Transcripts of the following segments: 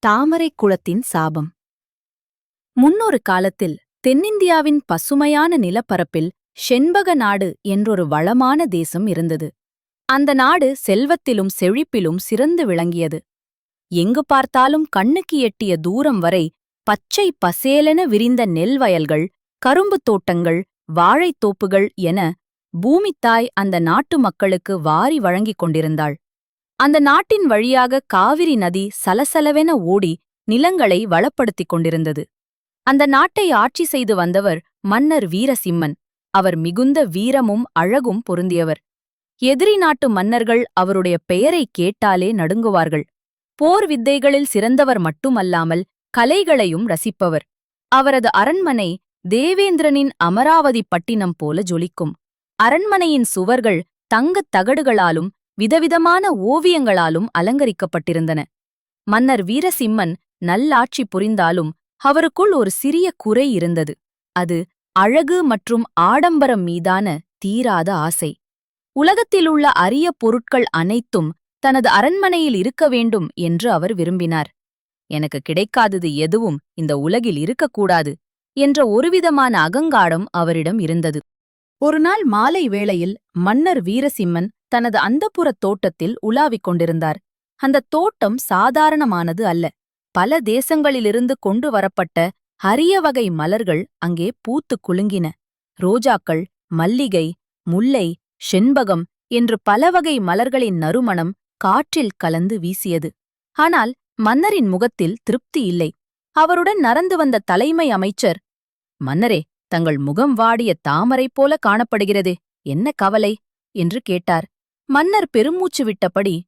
தாமரை குளத்தின் சாபம். முன்னொரு காலத்தில் தென்னிந்தியாவின் பசுமையான நிலப்பரப்பில் செண்பக நாடு என்றொரு வளமான தேசம் இருந்தது. அந்த நாடு செல்வத்திலும் செழிப்பிலும் சிறந்து விளங்கியது. எங்கு பார்த்தாலும் கண்ணுக்கு எட்டிய தூரம் வரை பச்சை பசேலென விரிந்த நெல் வயல்கள், கரும்புத் தோட்டங்கள், வாழைத்தோப்புகள் என பூமித்தாய் அந்த நாட்டு மக்களுக்கு வாரி வழங்கிக் கொண்டிருந்தாள். அந்த நாட்டின் வழியாக காவிரி நதி சலசலவென ஓடி நிலங்களை வளப்படுத்திக் கொண்டிருந்தது. அந்த நாட்டை ஆட்சி செய்து வந்தவர் மன்னர் வீரசிம்மன். அவர் மிகுந்த வீரமும் அழகும் பொருந்தியவர். எதிரி நாட்டு மன்னர்கள் அவருடைய பெயரைக் கேட்டாலே நடுங்குவார்கள். போர் வித்தைகளில் சிறந்தவர் மட்டுமல்லாமல் கலைகளையும் ரசிப்பவர். அவரது அரண்மனை தேவேந்திரனின் அமராவதி பட்டினம் போல ஜொலிக்கும். அரண்மனையின் சுவர்கள் தங்கத் தகடுகளாலும் விதவிதமான ஓவியங்களாலும் அலங்கரிக்கப்பட்டிருந்தன. மன்னர் வீரசிம்மன் நல்லாட்சி புரிந்தாலும் அவருக்குள் ஒரு சிறிய குறை இருந்தது. அது அழகு மற்றும் ஆடம்பரம் மீதான தீராத ஆசை. உலகத்திலுள்ள அரிய பொருட்கள் அனைத்தும் தனது அரண்மனையில் இருக்க வேண்டும் என்று அவர் விரும்பினார். எனக்கு கிடைக்காதது எதுவும் இந்த உலகில் இருக்கக்கூடாது என்ற ஒருவிதமான அகங்காரம் அவரிடம் இருந்தது. ஒருநாள் மாலை வேளையில் மன்னர் வீரசிம்மன் தனது அந்தப்புரத் தோட்டத்தில் உலாவிக் கொண்டிருந்தார். அந்த தோட்டம் சாதாரணமானது அல்ல. பல தேசங்களிலிருந்து கொண்டு வரப்பட்ட அரிய வகை மலர்கள் அங்கே பூத்துக் குலுங்கின. ரோஜாக்கள், மல்லிகை, முல்லை, செண்பகம் என்று பல வகை மலர்களின் நறுமணம் காற்றில் கலந்து வீசியது. ஆனால் மன்னரின் முகத்தில் திருப்தி இல்லை. அவருடன் நடந்து வந்த தலைமை அமைச்சர், "மன்னரே, தங்கள் முகம் வாடிய தாமரை போல காணப்படுகிறதே, என்ன கவலை?" என்று கேட்டார். மன்னர் பெருமூச்சு விட்டபடி,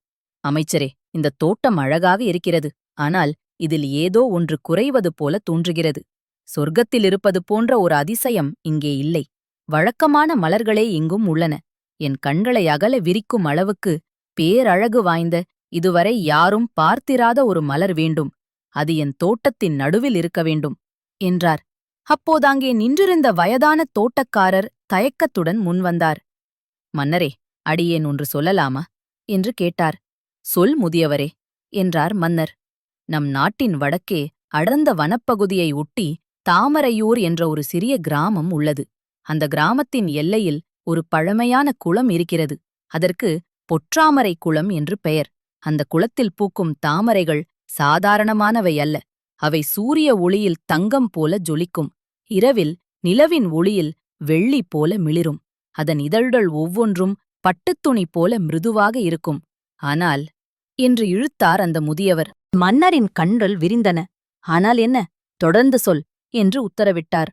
"அமைச்சரே, இந்த தோட்டம் அழகாக இருக்கிறது. ஆனால் இதில் ஏதோ ஒன்று குறைவது போல தோன்றுகிறது. சொர்க்கத்தில் இருப்பது போன்ற ஒரு அதிசயம் இங்கே இல்லை. வழக்கமான மலர்களே இங்கும் உள்ளன. என் கண்களை அகல விரிக்கும் அளவுக்கு பேரழகு வாய்ந்த, இதுவரை யாரும் பார்த்திராத ஒரு மலர் வேண்டும். அது என் தோட்டத்தின் நடுவில் இருக்க வேண்டும்" என்றார். அப்போதாங்கே நின்றிருந்த வயதான தோட்டக்காரர் தயக்கத்துடன் முன்வந்தார். "மன்னரே, அடியேன் ஒன்று சொல்லலாமா?" என்று கேட்டார். "சொல் முதியவரே" என்றார் மன்னர். "நம் நாட்டின் வடக்கே அடர்ந்த வனப்பகுதியை ஒட்டி தாமரையூர் என்ற ஒரு சிறிய கிராமம் உள்ளது. அந்த கிராமத்தின் எல்லையில் ஒரு பழமையான குளம் இருக்கிறது. அதற்கு பொற்றாமரை குளம் என்று பெயர். அந்த குளத்தில் பூக்கும் தாமரைகள் சாதாரணமானவை அல்ல. அவை சூரிய ஒளியில் தங்கம் போல ஜொலிக்கும். இரவில் நிலவின் ஒளியில் வெள்ளி போல மிளிரும். அதன் இதழ்கள் ஒவ்வொன்றும் பட்டுத்துணி போல மிருதுவாக இருக்கும். ஆனால்..." என்று இழுத்தார் அந்த முதியவர். மன்னரின் கண்கள் விரிந்தன. "ஆனால் என்ன? தொடர்ந்து சொல்" என்று உத்தரவிட்டார்.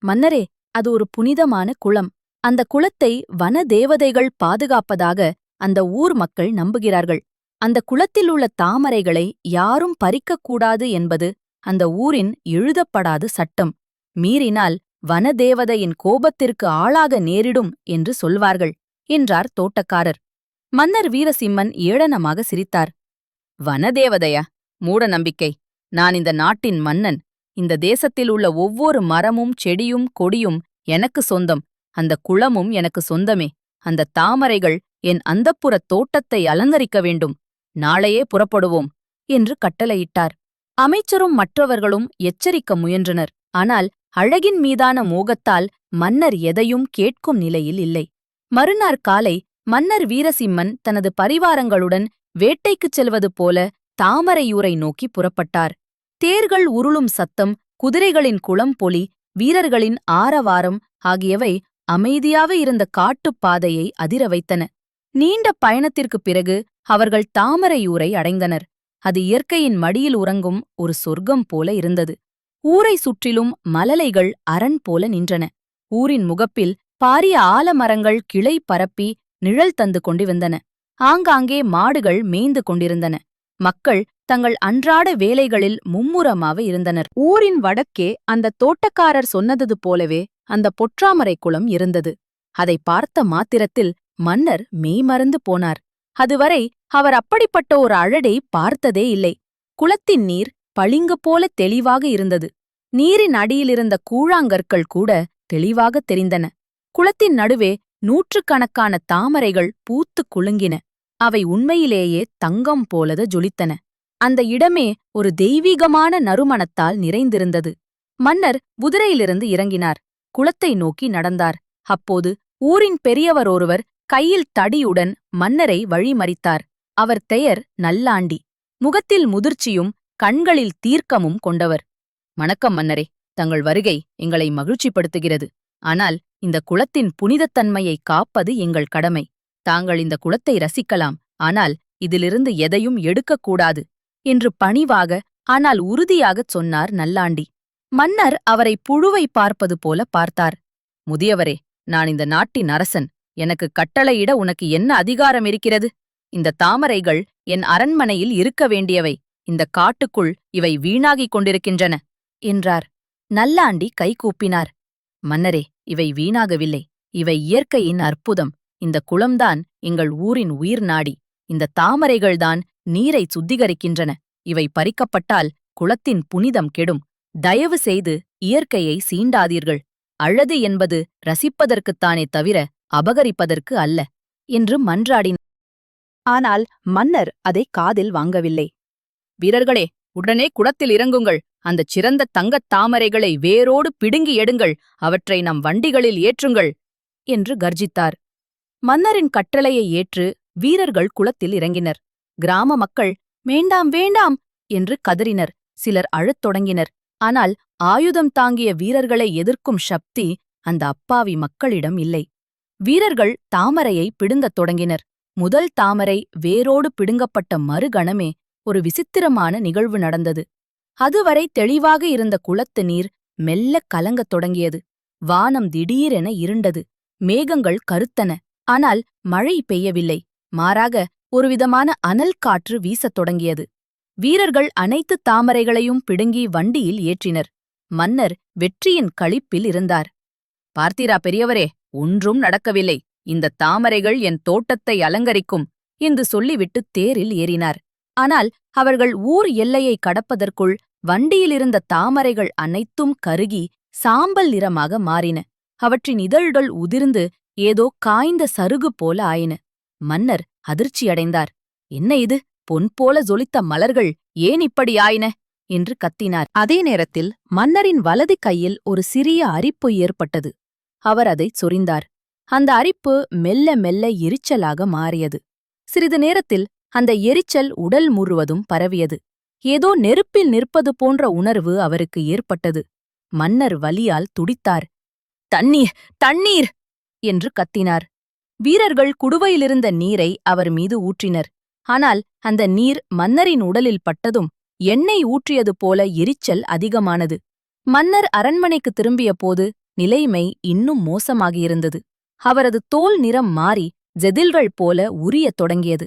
"மன்னரே, அது ஒரு புனிதமான குளம். அந்த குளத்தை வன தேவதைகள் பாதுகாப்பதாக அந்த ஊர் மக்கள் நம்புகிறார்கள். அந்த குளத்தில் உள்ள தாமரைகளை யாரும் பறிக்கக்கூடாது என்பது அந்த ஊரின் எழுதப்படாத சட்டம். மீறினால் வனதேவதையின் கோபத்திற்கு ஆளாக நேரிடும் என்று சொல்வார்கள்" என்றார் தோட்டக்காரர். மன்னர் வீரசிம்மன் ஏளனமாக சிரித்தார். "வனதேவதையா? மூட நம்பிக்கை. நான் இந்த நாட்டின் மன்னன். இந்த தேசத்தில் உள்ள ஒவ்வொரு மரமும் செடியும் கொடியும் எனக்கு சொந்தம். அந்த குளமும் எனக்கு சொந்தமே. அந்த தாமரைகள் என் அந்தப்புரத் தோட்டத்தை அலங்கரிக்க வேண்டும். நாளையே புறப்படுவோம்" என்று கட்டளையிட்டார். அமைச்சரும் மற்றவர்களும் எச்சரிக்க முயன்றனர். ஆனால் அழகின் மீதான மோகத்தால் மன்னர் எதையும் கேட்கும் நிலையில் இல்லை. மறுநாள் காலை மன்னர் வீரசிம்மன் தனது பரிவாரங்களுடன் வேட்டைக்குச் செல்வது போல தாமரையூரை நோக்கி புறப்பட்டார். தேர்கள் உருளும் சத்தம், குதிரைகளின் குளம்பொலி, வீரர்களின் ஆரவாரம் ஆகியவை அமைதியாக இருந்த காட்டுப் பாதையை அதிர வைத்தன. நீண்ட பயணத்திற்குப் பிறகு அவர்கள் தாமரையூரை அடைந்தனர். அது இயற்கையின் மடியில் உறங்கும் ஒரு சொர்க்கம் போல இருந்தது. ஊரை சுற்றிலும் மலலைகள் அரண் போல நின்றன. ஊரின் முகப்பில் பாரிய ஆலமரங்கள் கிளை பரப்பி நிழல் தந்து கொண்டிருந்தன. ஆங்காங்கே மாடுகள் மேய்ந்து கொண்டிருந்தன. மக்கள் தங்கள் அன்றாட வேலைகளில் மும்முரமாக இருந்தனர். ஊரின் வடக்கே அந்த தோட்டக்காரர் சொன்னது போலவே அந்த பொற்றாமரை குளம் இருந்தது. அதை பார்த்த மாத்திரத்தில் மன்னர் மெய்மறந்து போனார். அதுவரை அவர் அப்படிப்பட்ட ஒரு அழகை பார்த்ததே இல்லை. குளத்தின் நீர் பளிங்கு போல தெளிவாக இருந்தது. நீரின் அடியிலிருந்த கூழாங்கற்கள் கூட தெளிவாக தெரிந்தன. குளத்தின் நடுவே நூற்றுக்கணக்கான தாமரைகள் பூத்துக் குலுங்கின. அவை உண்மையிலேயே தங்கம் போலத ஜொலித்தன. அந்த இடமே ஒரு தெய்வீகமான நறுமணத்தால் நிறைந்திருந்தது. மன்னர் குதிரையிலிருந்து இறங்கினார். குளத்தை நோக்கி நடந்தார். அப்போது ஊரின் பெரியவர் ஒருவர் கையில் தடியுடன் மன்னரை வழிமறித்தார். அவர் பெயர் நல்லாண்டி. முகத்தில் முதிர்ச்சியும் கண்களில் தீர்க்கமும் கொண்டவர். வணக்கம் மன்னரே, தங்கள் வருகை எங்களை மகிழ்ச்சிப்படுத்துகிறது. ஆனால் இந்த குளத்தின் புனிதத்தன்மையை காப்பது எங்கள் கடமை. தாங்கள் இந்த குளத்தை ரசிக்கலாம், ஆனால் இதிலிருந்து எதையும் எடுக்கக்கூடாது என்று பணிவாக ஆனால் உறுதியாகச் சொன்னார் நல்லாண்டி. மன்னர் அவரை புழுவை பார்ப்பது போல பார்த்தார். முதியவரே, நான் இந்த நாட்டின் அரசன். எனக்கு கட்டளையிட உனக்கு என்ன அதிகாரம் இருக்கிறது? இந்த தாமரைகள் என் அரண்மனையில் இருக்க வேண்டியவை. இந்த காட்டுக்குள் இவை வீணாகிக் கொண்டிருக்கின்றன என்றார். நல்லாண்டி கைகூப்பினார். மன்னரே, இவை வீணாகவில்லை. இவை இயற்கையின் அற்புதம். இந்த குளம்தான் எங்கள் ஊரின் உயிர் நாடி. இந்த தாமரைகள்தான் நீரை சுத்திகரிக்கின்றன. இவை பறிக்கப்பட்டால் குளத்தின் புனிதம் கெடும். தயவு செய்து இயற்கையை சீண்டாதீர்கள். அழகு என்பது ரசிப்பதற்குத்தானே தவிர அபகரிப்பதற்கு அல்ல என்று மன்றாடினார். ஆனால் மன்னர் அதை காதில் வாங்கவில்லை. வீரர்களே, உடனே குளத்தில் இறங்குங்கள். அந்தச் சிறந்த தங்கத் தாமரைகளை வேரோடு பிடுங்கி எடுங்கள். அவற்றை நம் வண்டிகளில் ஏற்றுங்கள் என்று கர்ஜித்தார். மன்னரின் கட்டளையை ஏற்று வீரர்கள் குளத்தில் இறங்கினர். கிராம மக்கள் வேண்டாம் வேண்டாம் என்று கதறினர். சிலர் அழத் தொடங்கினர். ஆனால் ஆயுதம் தாங்கிய வீரர்களை எதிர்க்கும் சக்தி அந்த அப்பாவி மக்களிடம் இல்லை. வீரர்கள் தாமரையை பிடுங்கத் தொடங்கினர். முதல் தாமரை வேரோடு பிடுங்கப்பட்ட மறுகணமே ஒரு விசித்திரமான நிகழ்வு நடந்தது. அதுவரை தெளிவாக இருந்த குளத்து நீர் மெல்லக் கலங்கத் தொடங்கியது. வானம் திடீரென இருண்டது. மேகங்கள் கருத்தன. ஆனால் மழை பெய்யவில்லை. மாறாக ஒருவிதமான அனல் காற்று வீசத் தொடங்கியது. வீரர்கள் அனைத்து தாமரைகளையும் பிடுங்கி வண்டியில் ஏற்றினர். மன்னர் வெற்றியின் களிப்பில் இருந்தார். பார்த்தீரா பெரியவரே, ஒன்றும் நடக்கவில்லை. இந்த தாமரைகள் என் தோட்டத்தை அலங்கரிக்கும் என்று சொல்லிவிட்டு தேரில் ஏறினார். ஆனால் அவர்கள் ஊர் எல்லையை கடப்பதற்குள் வண்டியிலிருந்த தாமரைகள் அனைத்தும் கருகி சாம்பல் நிறமாக மாறின. அவற்றின் இதழ்கள் உதிர்ந்து ஏதோ காய்ந்த சருகு போல ஆயின. மன்னர் அதிர்ச்சியடைந்தார். என்ன இது? பொன் போல ஜொலித்த மலர்கள் ஏன் இப்படி ஆயின என்று கத்தினார். அதே நேரத்தில் மன்னரின் வலது கையில் ஒரு சிறிய அரிப்பு ஏற்பட்டது. அவர் அதைச் சொரிந்தார். அந்த அரிப்பு மெல்ல மெல்ல எரிச்சலாக மாறியது. சிறிது நேரத்தில் அந்த எரிச்சல் உடல் முழுவதும் பரவியது. ஏதோ நெருப்பில் நிற்பது போன்ற உணர்வு அவருக்கு ஏற்பட்டது. மன்னர் வலியால் துடித்தார். தண்ணீர், தண்ணீர் என்று கத்தினார். வீரர்கள் குடுவையிலிருந்த நீரை அவர் மீது ஊற்றினர். ஆனால் அந்த நீர் மன்னரின் உடலில் பட்டதும் எண்ணெய் ஊற்றியது போல எரிச்சல் அதிகமானது. மன்னர் அரண்மனைக்கு திரும்பிய போது நிலைமை இன்னும் மோசமாகியிருந்தது. அவரது தோல் நிறம் மாறி ஜெதில்கள் போல உரியத் தொடங்கியது.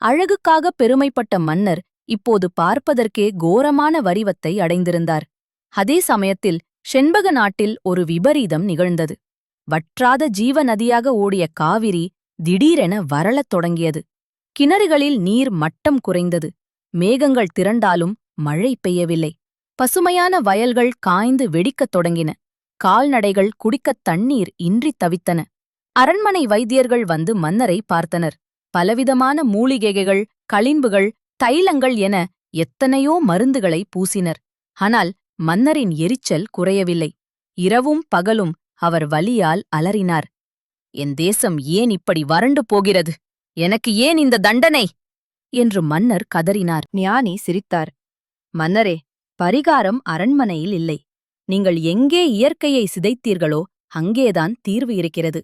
அழகுக்காக பெருமைப்பட்ட மன்னர் இப்போது பார்ப்பதற்கே கோரமான வடிவத்தை அடைந்திருந்தார். அதே சமயத்தில் செண்பக நாட்டில் ஒரு விபரீதம் நிகழ்ந்தது. வற்றாத ஜீவ நதியாக ஓடிய காவிரி திடீரென வறளத் தொடங்கியது. கிணறுகளில் நீர் மட்டம் குறைந்தது. மேகங்கள் திரண்டாலும் மழை பெய்யவில்லை. பசுமையான வயல்கள் காய்ந்து வெடிக்கத் தொடங்கின. கால்நடைகள் குடிக்கத் தண்ணீர் இன்றித் தவித்தன. அரண்மனை வைத்தியர்கள் வந்து மன்னரை பார்த்தனர். பலவிதமான மூலிகைகள், களிம்புகள், தைலங்கள் என எத்தனையோ மருந்துகளை பூசினர். ஆனால் மன்னரின் எரிச்சல் குறையவில்லை. இரவும் பகலும் அவர் வலியால் அலறினார். என் தேசம் ஏன் இப்படி வறண்டு போகிறது? எனக்கு ஏன் இந்த தண்டனை என்று மன்னர் கதறினார். ஞானி சிரித்தார். மன்னரே, பரிகாரம் அரண்மனையில் இல்லை. நீங்கள் எங்கே இயற்கையை சிதைத்தீர்களோ அங்கேதான் தீர்வு இருக்கிறது.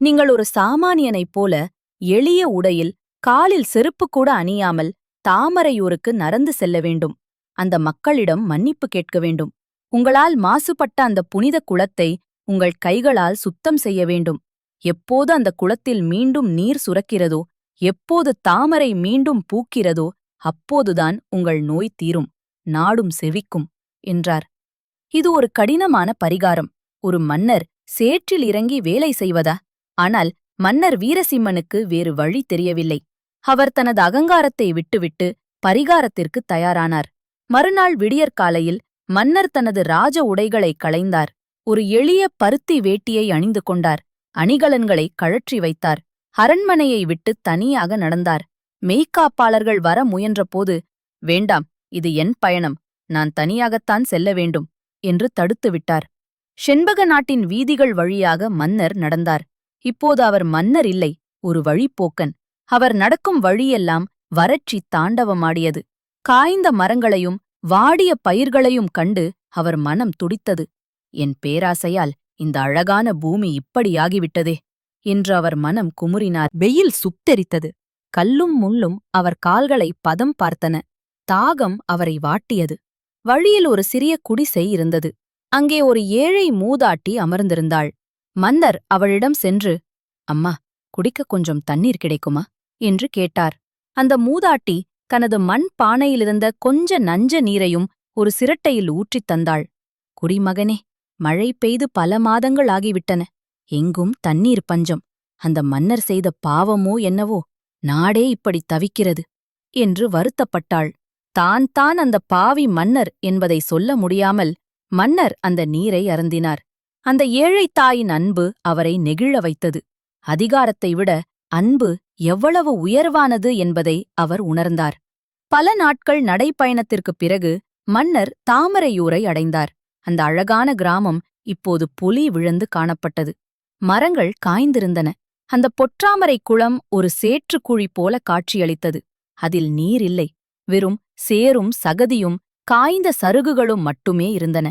நீங்கள் ஒரு சாமானியனைப் போல எளிய உடையில் காலில் செருப்பு கூட அணியாமல் தாமரையூருக்கு நடந்து செல்ல வேண்டும். அந்த மக்களிடம் மன்னிப்பு கேட்க வேண்டும். உங்களால் மாசுபட்ட அந்த புனித குளத்தை உங்கள் கைகளால் சுத்தம் செய்ய வேண்டும். எப்போது அந்த குளத்தில் மீண்டும் நீர் சுரக்கிறதோ, எப்போது தாமரை மீண்டும் பூக்கிறதோ, அப்போதுதான் உங்கள் நோய் தீரும், நாடும் செழிக்கும் என்றார். இது ஒரு கடினமான பரிகாரம். ஒரு மன்னர் சேற்றில் இறங்கி வேலை செய்வதா? ஆனால் மன்னர் வீரசிம்மனுக்கு வேறு வழி தெரியவில்லை. அவர் தனது அகங்காரத்தை விட்டுவிட்டு பரிகாரத்திற்கு தயாரானார். மறுநாள் விடியற்காலையில் மன்னர் தனது ராஜ உடைகளை களைந்தார். ஒரு எளிய பருத்தி வேட்டியை அணிந்து கொண்டார். அணிகலன்களை கழற்றி வைத்தார். அரண்மனையை விட்டு தனியாக நடந்தார். மெய்க்காப்பாளர்கள் வர முயன்றபோது, வேண்டாம், இது என் பயணம், நான் தனியாகத்தான் செல்ல வேண்டும் என்று தடுத்துவிட்டார். செண்பக நாட்டின் வீதிகள் வழியாக மன்னர் நடந்தார். இப்போது அவர் மன்னர் இல்லை, ஒரு வழிப்போக்கன். அவர் நடக்கும் வழியெல்லாம் வறட்சி தாண்டவமாடியது. காய்ந்த மரங்களையும் வாடிய பயிர்களையும் கண்டு அவர் மனம் துடித்தது. என் பேராசையால் இந்த அழகான பூமி இப்படியாகிவிட்டதே என்று அவர் மனம் குமுறினார். வெயில் சுட்டெரித்தது. கல்லும் முள்ளும் அவர் கால்களை பதம் பார்த்தன. தாகம் அவரை வாட்டியது. வழியில் ஒரு சிறிய குடிசை இருந்தது. அங்கே ஒரு ஏழை மூதாட்டி அமர்ந்திருந்தாள். மன்னர் அவளிடம் சென்று, அம்மா, குடிக்க கொஞ்சம் தண்ணீர் கிடைக்குமா என்று கேட்டார். அந்த மூதாட்டி தனது மண் பானையிலிருந்த கொஞ்ச நஞ்ச நீரையும் ஒரு சிரட்டையில் ஊற்றித் தந்தாள். குடிமகனே, மழை பெய்து பல மாதங்கள் ஆகிவிட்டன. எங்கும் தண்ணீர் பஞ்சம். அந்த மன்னர் செய்த பாவமோ என்னவோ, நாடே இப்படி தவிக்கிறது என்று வருத்தப்பட்டாள். தான் அந்த பாவி மன்னர் என்பதை சொல்ல முடியாமல் மன்னர் அந்த நீரை அருந்தினார். அந்த ஏழை தாயின் அன்பு அவரை நெகிழ வைத்தது. அதிகாரத்தை விட அன்பு எவ்வளவு உயர்வானது என்பதை அவர் உணர்ந்தார். பல நாட்கள் நடைப்பயணத்திற்குப் பிறகு மன்னர் தாமரையூரை அடைந்தார். அந்த அழகான கிராமம் இப்போது புலி விழுந்து காணப்பட்டது. மரங்கள் காய்ந்திருந்தன. அந்த பொற்றாமரை குளம் ஒரு சேற்றுக்குழி போல காட்சியளித்தது. அதில் நீர் இல்லை. வெறும் சேரும் சகதியும் காய்ந்த சருகுகளும் மட்டுமே இருந்தன.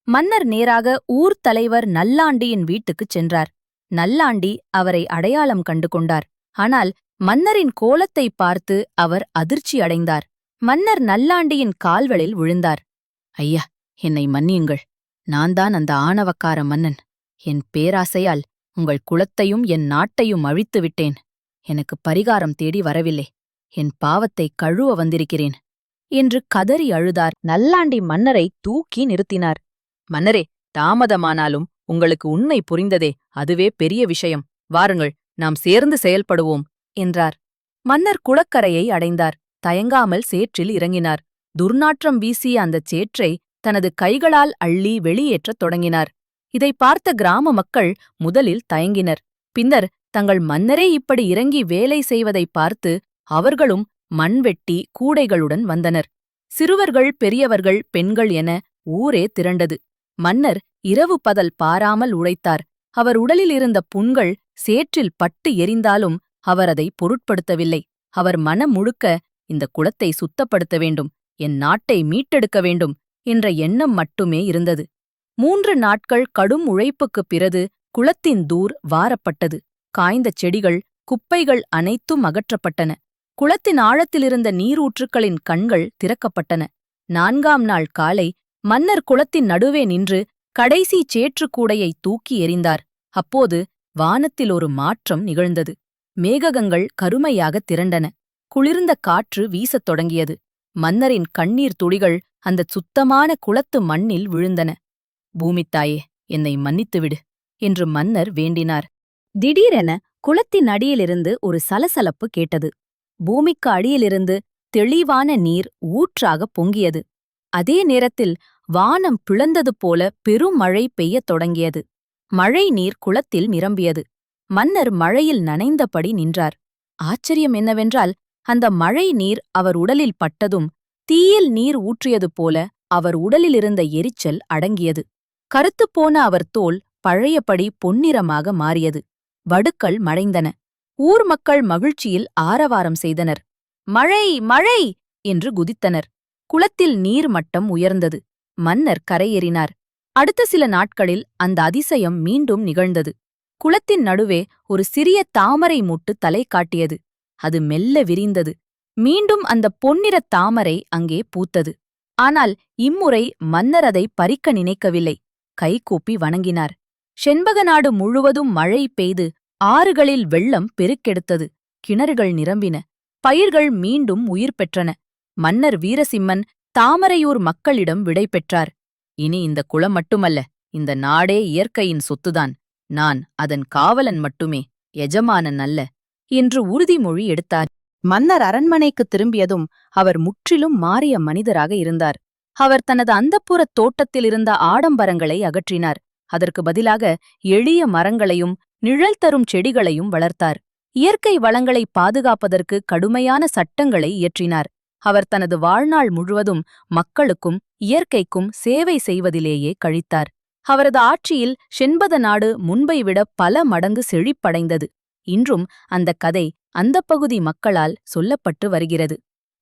மன்னர் நேராக ஊர் தலைவர் நல்லாண்டியின் வீட்டுக்குச் சென்றார். நல்லாண்டி அவரை அடையாளம் கண்டு கொண்டார். ஆனால் மன்னரின் கோலத்தை பார்த்து அவர் அதிர்ச்சி அடைந்தார். மன்னர் நல்லாண்டியின் கால்களில் விழுந்தார். ஐயா, என்னை மன்னியுங்கள். நான்தான் அந்த ஆணவக்கார மன்னன். என் பேராசையால் உங்கள் குலத்தையும் என் நாட்டையும் அழித்து விட்டேன். எனக்கு பரிகாரம் தேடி வரவில்லை. என் பாவத்தை கழுவ வந்திருக்கிறேன் என்று கதறி அழுதார். நல்லாண்டி மன்னரை தூக்கி நிறுத்தினார். மன்னரே, தாமதமானாலும் உங்களுக்கு உண்மை புரிந்ததே, அதுவே பெரிய விஷயம். வாருங்கள், நாம் சேர்ந்து செயல்படுவோம் என்றார். மன்னர் குளக்கரையை அடைந்தார். தயங்காமல் சேற்றில் இறங்கினார். துர்நாற்றம் வீசிய அந்தச் சேற்றை தனது கைகளால் அள்ளி வெளியேற்றத் தொடங்கினார். இதை பார்த்த கிராம மக்கள் முதலில் தயங்கினர். பின்னர் தங்கள் மன்னரே இப்படி இறங்கி வேலை செய்வதைப் பார்த்து அவர்களும் மண்வெட்டி கூடைகளுடன் வந்தனர். சிறுவர்கள், பெரியவர்கள், பெண்கள் என ஊரே திரண்டது. மன்னர் இரவு பகல் பாராமல் உழைத்தார். அவர் உடலில் இருந்த புண்கள் சேற்றில் பட்டு எரிந்தாலும் அவர் அதை பொருட்படுத்தவில்லை. அவர் மனம் முழுக்க இந்த குளத்தை சுத்தப்படுத்த வேண்டும், என் நாட்டை மீட்டெடுக்க வேண்டும் என்ற எண்ணம் மட்டுமே இருந்தது. 3 நாட்கள் கடும் உழைப்புக்குப் பிறகு குளத்தின் தூர் வாரப்பட்டது. காய்ந்த செடிகள், குப்பைகள் அனைத்தும் அகற்றப்பட்டன. குளத்தின் ஆழத்திலிருந்த நீரூற்றுக்களின் கண்கள் திறக்கப்பட்டன. 4ஆம் நாள் காலை மன்னர் குளத்தின் நடுவே நின்று கடைசி சேற்றுக்கூடையை தூக்கி எறிந்தார். அப்போது வானத்தில் ஒரு மாற்றம் நிகழ்ந்தது. மேககங்கள் கருமையாக திரண்டன. குளிர்ந்த காற்று வீசத் தொடங்கியது. மன்னரின் கண்ணீர் துளிகள் அந்தச் சுத்தமான குளத்து மண்ணில் விழுந்தன. பூமித்தாயே, என்னை மன்னித்துவிடு என்று மன்னர் வேண்டினார். திடீரென குளத்தின் அடியிலிருந்து ஒரு சலசலப்பு கேட்டது. பூமிக்கு அடியிலிருந்து தெளிவான நீர் ஊற்றாகப் பொங்கியது. அதே நேரத்தில் வானம் பிளந்தது போல பெருமழை பெய்யத் தொடங்கியது. மழை நீர் குளத்தில் நிரம்பியது. மன்னர் மழையில் நனைந்தபடி நின்றார். ஆச்சரியம் என்னவென்றால், அந்த மழை நீர் அவர் உடலில் பட்டதும் தீயில் நீர் ஊற்றியது போல அவர் உடலிலிருந்த எரிச்சல் அடங்கியது. கருத்துப்போன அவர் தோல் பழையபடி பொன்னிறமாக மாறியது. வடுக்கள் மறைந்தன. ஊர் மக்கள் மகிழ்ச்சியில் ஆரவாரம் செய்தனர். மழை, மழை என்று குதித்தனர். குளத்தில் நீர் மட்டம் உயர்ந்தது. மன்னர் கரையேறினார். அடுத்த சில நாட்களில் அந்த அதிசயம் மீண்டும் நிகழ்ந்தது. குளத்தின் நடுவே ஒரு சிறிய தாமரை மொட்டு தலை காட்டியது. அது மெல்ல விரிந்தது. மீண்டும் அந்த பொன்னிறத் தாமரை அங்கே பூத்தது. ஆனால் இம்முறை மன்னர் அதை பறிக்க நினைக்கவில்லை. கைகூப்பி வணங்கினார். செண்பக நாடு முழுவதும் மழை பெய்து ஆறுகளில் வெள்ளம் பெருக்கெடுத்தது. கிணறுகள் நிரம்பின. பயிர்கள் மீண்டும் உயிர் பெற்றன. மன்னர் வீரசிம்மன் தாமரையூர் மக்களிடம் விடை பெற்றார். இனி இந்த குளம் மட்டுமல்ல, இந்த நாடே இயற்கையின் சொத்துதான். நான் அதன் காவலன் மட்டுமே, எஜமானன் அல்ல என்று உறுதிமொழி எடுத்தார். மன்னர் அரண்மனைக்கு திரும்பியதும் அவர் முற்றிலும் மாறிய மனிதராக இருந்தார். அவர் தனது அந்தப்புறத் தோட்டத்தில் இருந்த ஆடம்பரங்களை அகற்றினார். அதற்கு பதிலாக எளிய மரங்களையும் நிழல் தரும் செடிகளையும் வளர்த்தார். இயற்கை வளங்களை பாதுகாப்பதற்கு கடுமையான சட்டங்களை இயற்றினார். அவர் தனது வாழ்நாள் முழுவதும் மக்களுக்கும் இயற்கைக்கும் சேவை செய்வதிலேயே கழித்தார். அவரது ஆட்சியில் செண்பக நாடு முன்பை விட பல மடங்கு செழிப்படைந்தது. இன்றும் அந்த கதை அந்தப் பகுதி மக்களால் சொல்லப்பட்டு வருகிறது.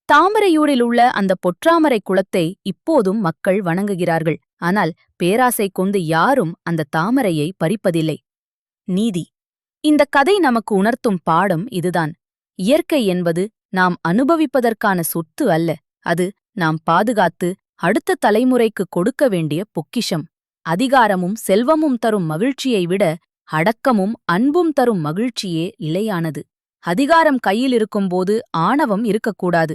தாமரையூரில் உள்ள அந்த பொற்றாமரை குளத்தை இப்போதும் மக்கள் வணங்குகிறார்கள். ஆனால் பேராசை கொண்டு யாரும் அந்த தாமரையை பறிப்பதில்லை. நீதி. இந்த கதை நமக்கு உணர்த்தும் பாடம் இதுதான். இயற்கை என்பது நாம் அனுபவிப்பதற்கான சொத்து அல்ல, அது நாம் பாதுகாத்து அடுத்த தலைமுறைக்கு கொடுக்க வேண்டிய பொக்கிஷம். அதிகாரமும் செல்வமும் தரும் மகிழ்ச்சியை விட அடக்கமும் அன்பும் தரும் மகிழ்ச்சியே நிலையானது. அதிகாரம் கையில் இருக்கும்போது ஆணவம் இருக்கக்கூடாது.